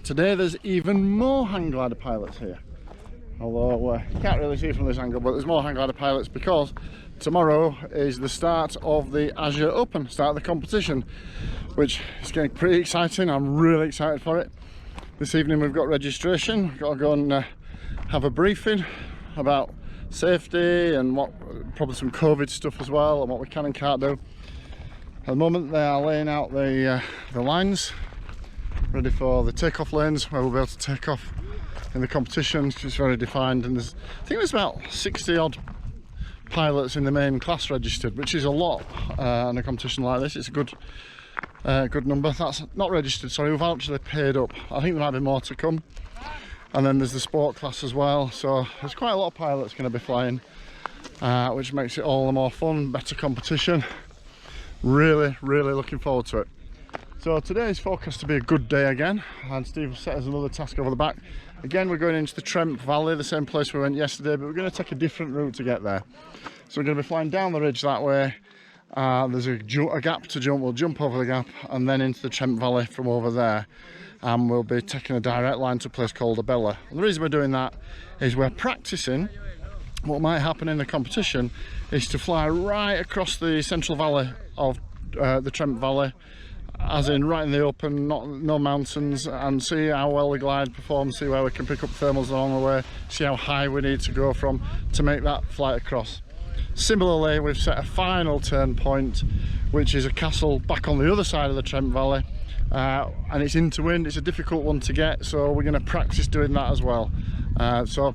Today there's even more hang glider pilots here. Although you can't really see from this angle, but there's more hang glider pilots because tomorrow is the start of the Ager Open, start of the competition, which is getting pretty exciting. I'm really excited for it. This evening we've got registration. We've got to go and have a briefing about safety and probably some COVID stuff as well, and what we can and can't do. At the moment they are laying out the lines ready for the takeoff lanes where we'll be able to take off in the competition. It's very defined, and I think there's about 60 odd pilots in the main class registered, which is a lot in a competition like this. It's a good number. That's not registered, sorry, we've actually paid up. I think there might be more to come. And then there's the sport class as well, so there's quite a lot of pilots going to be flying, which makes it all the more fun, better competition. Really looking forward to it. So today is forecast to be a good day again, and Steve will set us another task over the back. Again, we're going into the Trent Valley, the same place we went yesterday, but we're going to take a different route to get there. So we're going to be flying down the ridge that way. There's a gap to jump. We'll jump over the gap and then into the Trent Valley from over there, and we'll be taking a direct line to a place called Abella. And the reason we're doing that is we're practicing what might happen in the competition is to fly right across the central valley of the Trent Valley, as in right in the open, no mountains, and see how well the glide performs, see where we can pick up thermals along the way, see how high we need to go from to make that flight across. Similarly, we've set a final turn point, which is a castle back on the other side of the Trent Valley, and it's into wind. It's a difficult one to get, so we're going to practice doing that as well. So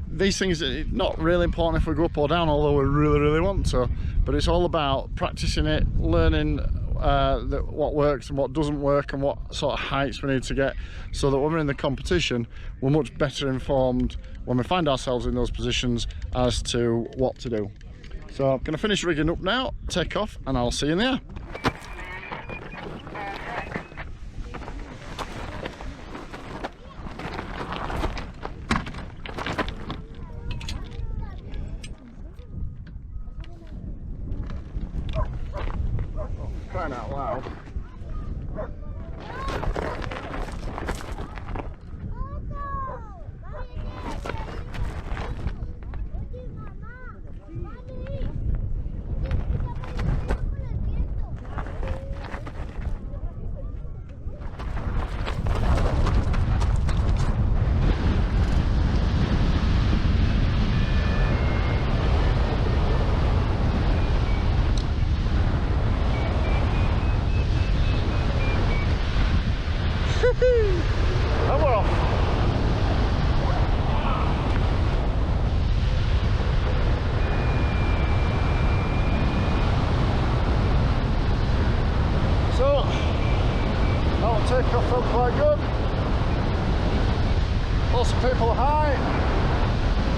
these things are not really important if we go up or down, although we really want to, but it's all about practicing it, learning what works and what doesn't work, and what sort of heights we need to get, so that when we're in the competition we're much better informed when we find ourselves in those positions as to what to do. So I'm going to finish rigging up now, take off, and I'll see you in the air. Crying out loud. And we're off. So, our takeoff felt quite good. Lots of people high.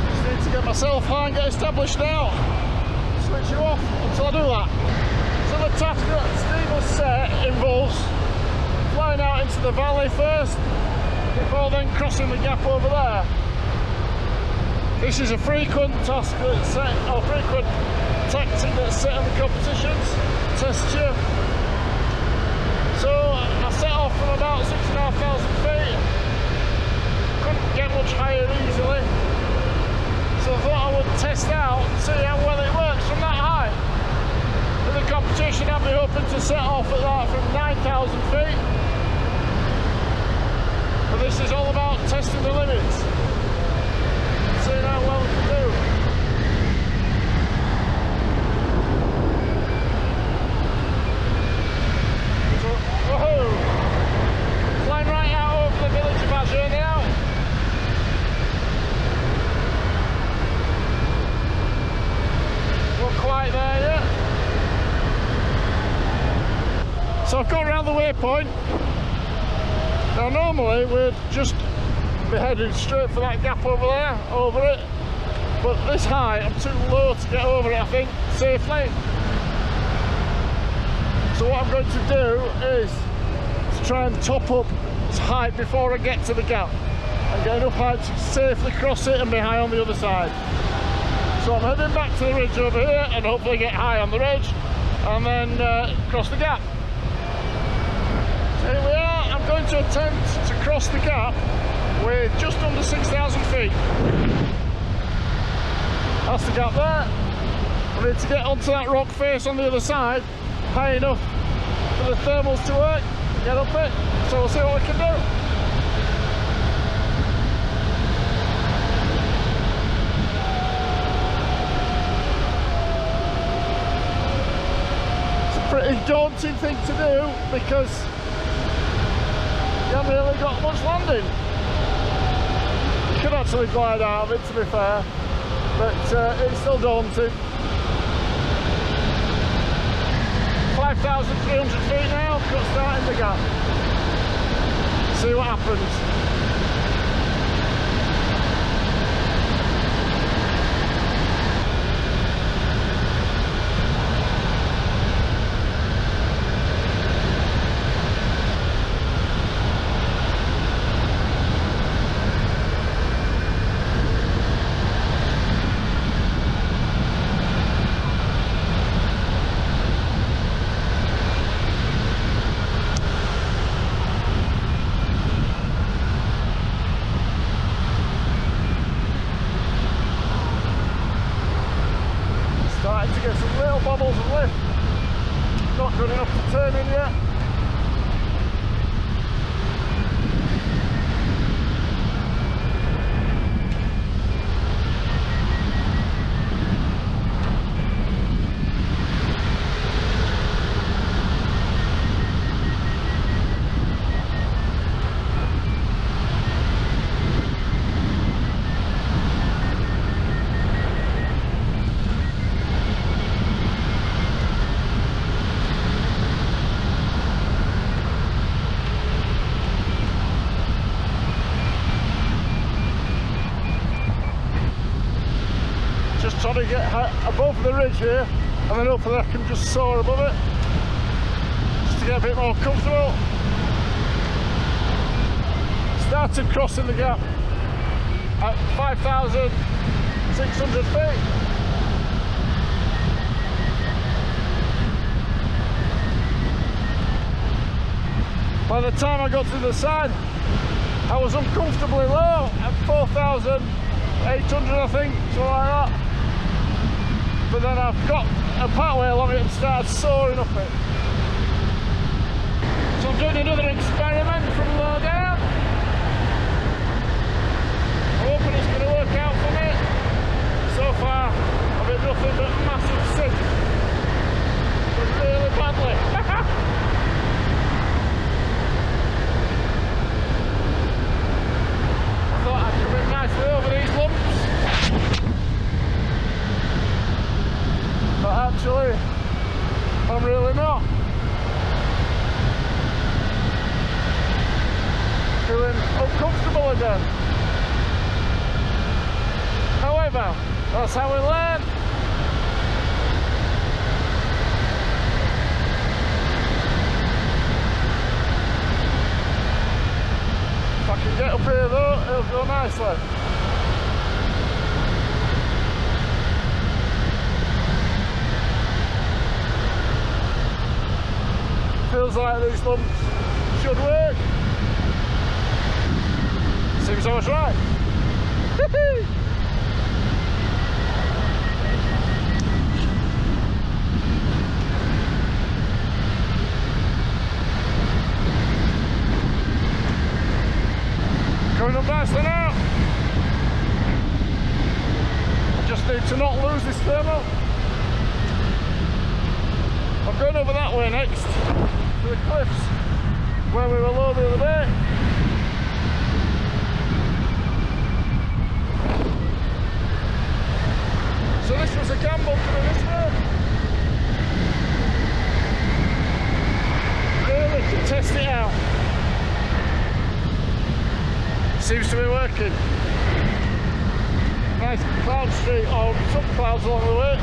Just need to get myself high and get established now. Switch you off until I do that. So the task that Steve has set involves flying out into the valley first, before then crossing the gap over there. This is a frequent task that's set, or frequent tactic that's set in the competitions, test you. So I set off from about 6,500 feet, couldn't get much higher easily, so I thought I would test out and see how well it works from that high. In the competition I'll be hoping to set off at that from 9,000 feet. But this is all about testing the limits, seeing how well we can do. So, woohoo! Flying right out over the village of Ager now. Not quite there yet. So I've gone around the waypoint. Now normally we'd just be heading straight for that gap over there, over it, but this height I'm too low to get over it, I think, safely. So what I'm going to do is to try and top up this height before I get to the gap and get enough height to safely cross it and be high on the other side. So I'm heading back to the ridge over here and hopefully get high on the ridge and then cross the gap. So here we are. I'm going to attempt to cross the gap with just under 6,000 feet. That's the gap there. We need to get onto that rock face on the other side, high enough for the thermals to work, get up it, so we'll see what we can do. Pretty daunting thing to do because you haven't really got much landing. You could actually glide out of it, to be fair, but it's still daunting. 5,300 feet now, got starting the gap. See what happens. To get some little bobbles of lift, not good enough to turn in yet. Trying to get above the ridge here, and then hopefully I can just soar above it, just to get a bit more comfortable. Started crossing the gap at 5,600 feet. By the time I got to the side, I was uncomfortably low at 4,800, I think, something like that. But then I've got a pathway along it and started soaring up it. So I'm doing another experiment from low down. I'm hoping it's going to work out for me. So far, I've been nothing but massive sick. But really badly. I thought I'd come in nicely over these lumps. But actually, I'm really not. Feeling uncomfortable again. However, that's how we learn. If I can get up here though, it'll go nicely. Feels like these lumps should work. Seems I was right. Going up nicely now. I just need to not lose this thermal. I'm going over that way next. The cliffs where we were low the other day. So this was a gamble coming this way. Really to test it out. Seems to be working. Nice cloud streak, or some clouds along the way.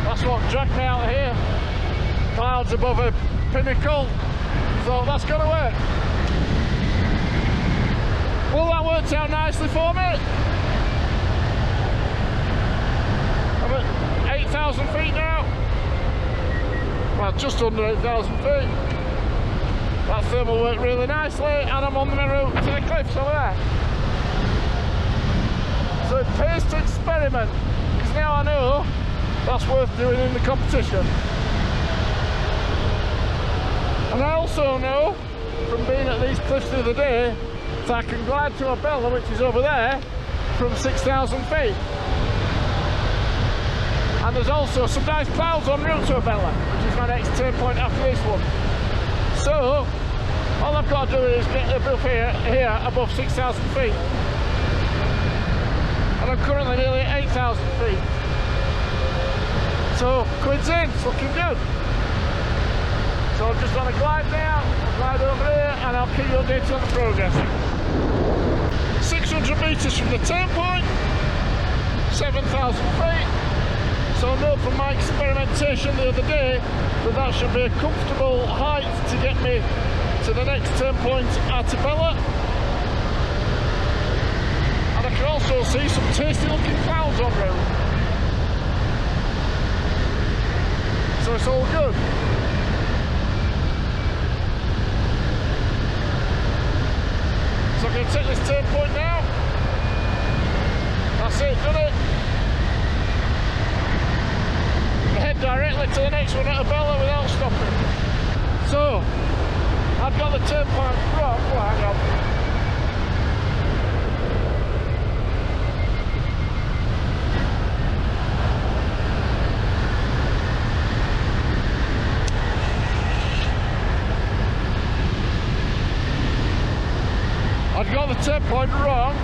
That's what dragged me out here. Clouds above a pinnacle. Thought that's gonna work. Well, that worked out nicely for me. I'm at 8,000 feet now. Well, just under 8,000 feet. That thermal worked really nicely, and I'm on my route to the cliffs over there. So it pays to experiment, because now I know that's worth doing in the competition. And I also know, from being at these cliffs the other day, that I can glide to a Bella, which is over there, from 6,000 feet. And there's also some nice clouds en route to a Bella, which is my next turn point after this one. So, all I've got to do is get up here above 6,000 feet. And I'm currently nearly 8,000 feet. So, quid's in, it's looking good. So I'm just going to glide down, glide over here, and I'll keep you updated on the progress. 600 metres from the turn point, 7,000 feet. So I know from my experimentation the other day that that should be a comfortable height to get me to the next turn point at Bella. And I can also see some tasty looking clouds en route. So it's all good. So I'm going to take this turn point now. That's it, done it. Head directly to the next one at a Bella without stopping. So, I've got the turn point wrong. Oh, hang on. I've got the turn point wrong.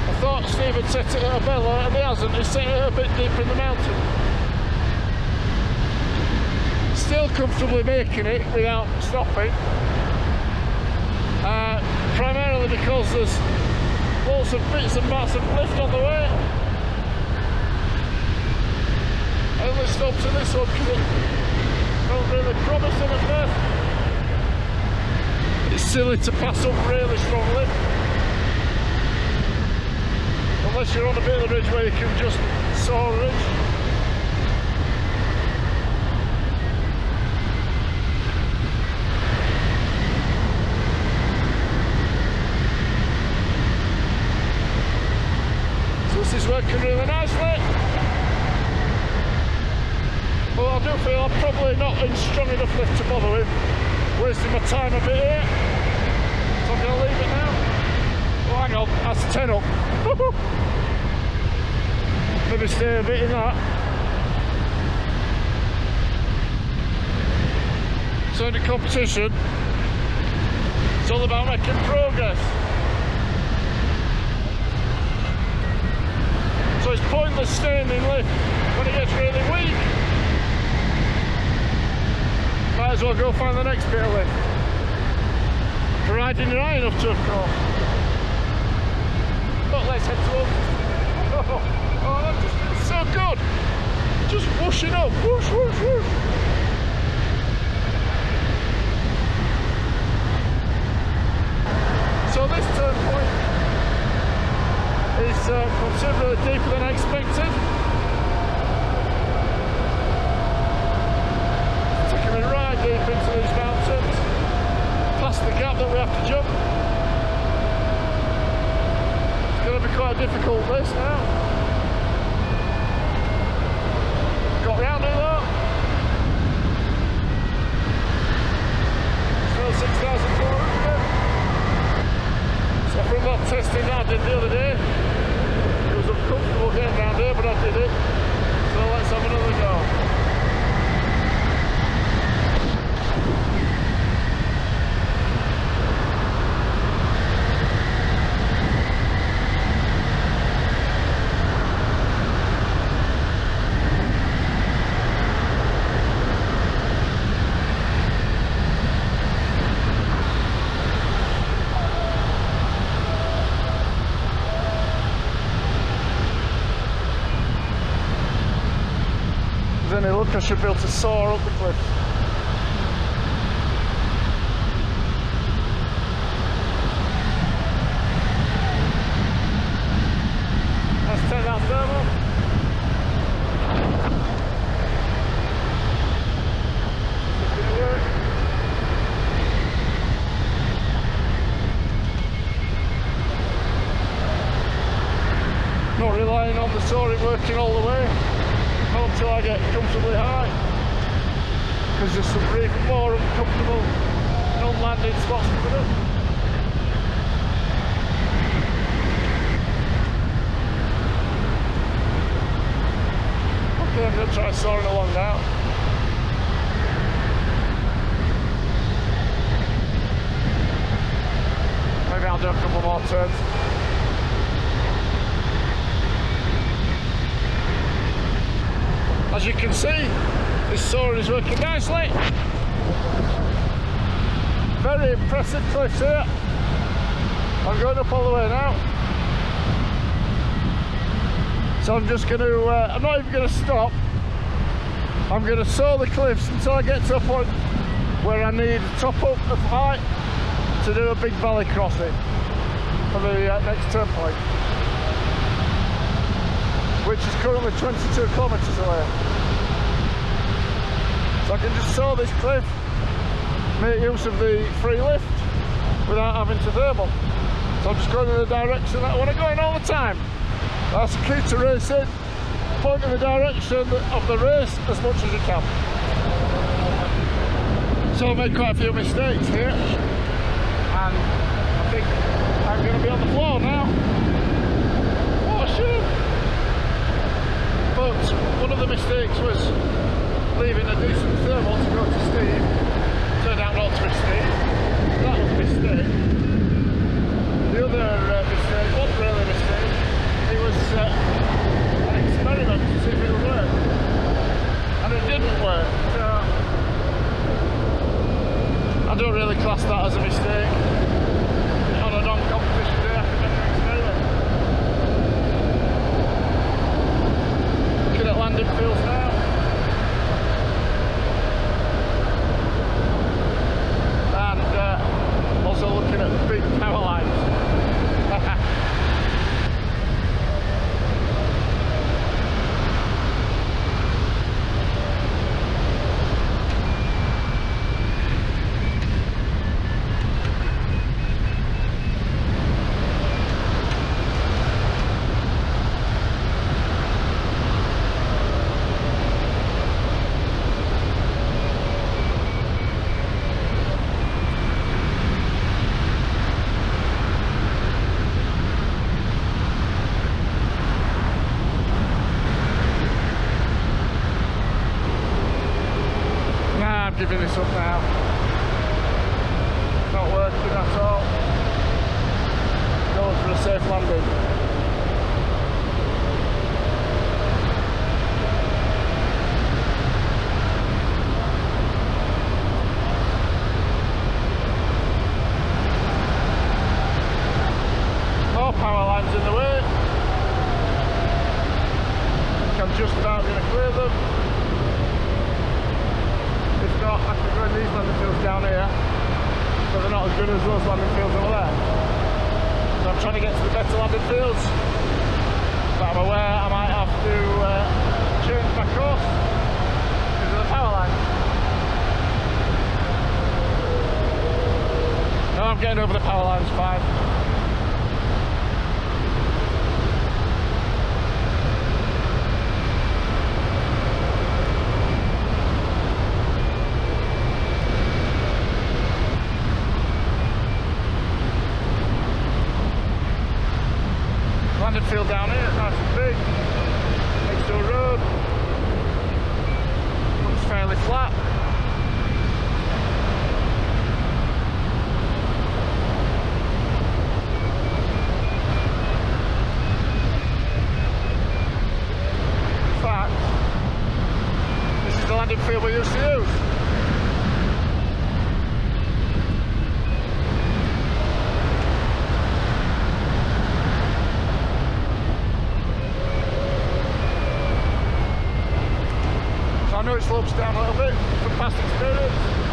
I thought Steve had set it at a Bella, and he hasn't. He's set it a bit deeper in the mountain. Still comfortably making it without stopping. Primarily because there's lots of bits and bats of lift on the way. I only stopped to this one because it felt really promising at first. It's silly to pass up really strong lift. Unless you're on a bit of the ridge where you can just soar a ridge. So this is working really nicely. Well, I do feel I'm probably not in strong enough lift to bother with. Wasting my time a bit here. So I'm going to leave it now. Oh, hang on, that's 10 up. Maybe stay a bit in that. So in the competition, it's all about making progress. So it's pointless staying in lift when it gets really weak. Might as well go find the next bit of lift. Providing you're high enough to, of course. But let's head towards. Oh, that just feels so good. Just whooshing up. Whoosh, whoosh, whoosh. So this turn point is considerably deeper than I expected. Taking me right deep into these mountains, past the gap that we have to jump. It's going to be quite difficult this now. Got round it though. Still 6,400. So from that testing I did the other day, it was uncomfortable getting round here, but I did it. So let's have another go. Any look, I should be able to soar up the cliff. Let's take that thermal. it working all the way, not until I get comfortably high, because there's some even more uncomfortable non-landing spots coming up. Okay, I'm going to try soaring along now. Maybe I'll do a couple more turns. As you can see, this soaring is working nicely. Very impressive cliffs here. I'm going up all the way now. So I'm just going to, I'm not even going to stop. I'm going to soar the cliffs until I get to a point where I need a top up of height to do a big valley crossing for the next turn point, which is currently 22 kilometres away. So I can just soar this cliff, make use of the free lift without having to thermal. So I'm just going in the direction that I want to go in all the time. That's the key to racing. Point in the direction of the race as much as you can. So I made quite a few mistakes here, and I think I'm going to be on the floor now. What a shame! But one of the mistakes was leaving a decent thermal to go to steam. Turned out not to be steam. That was a mistake. The other mistake wasn't really a mistake. It was an experiment to see if it would work. And it didn't work. So I don't really class that as a mistake. On a non-competition day, I can make an experiment. Looking at landing fields now. And also looking at big power lines. Giving this up now. Not working at all. Going for a safe landing. More power lines in the way. I'm just about going to clear them. I can go in these landing fields down here, but they're not as good as those landing fields over there. So I'm trying to get to the better landing fields, but I'm aware I might have to change my course because of the power line. No, I'm getting over the power lines fine. Landing field down here, nice and big, next to a road, looks fairly flat. In fact, this is the landing field we used to use. I know it slopes down a little bit from past experience.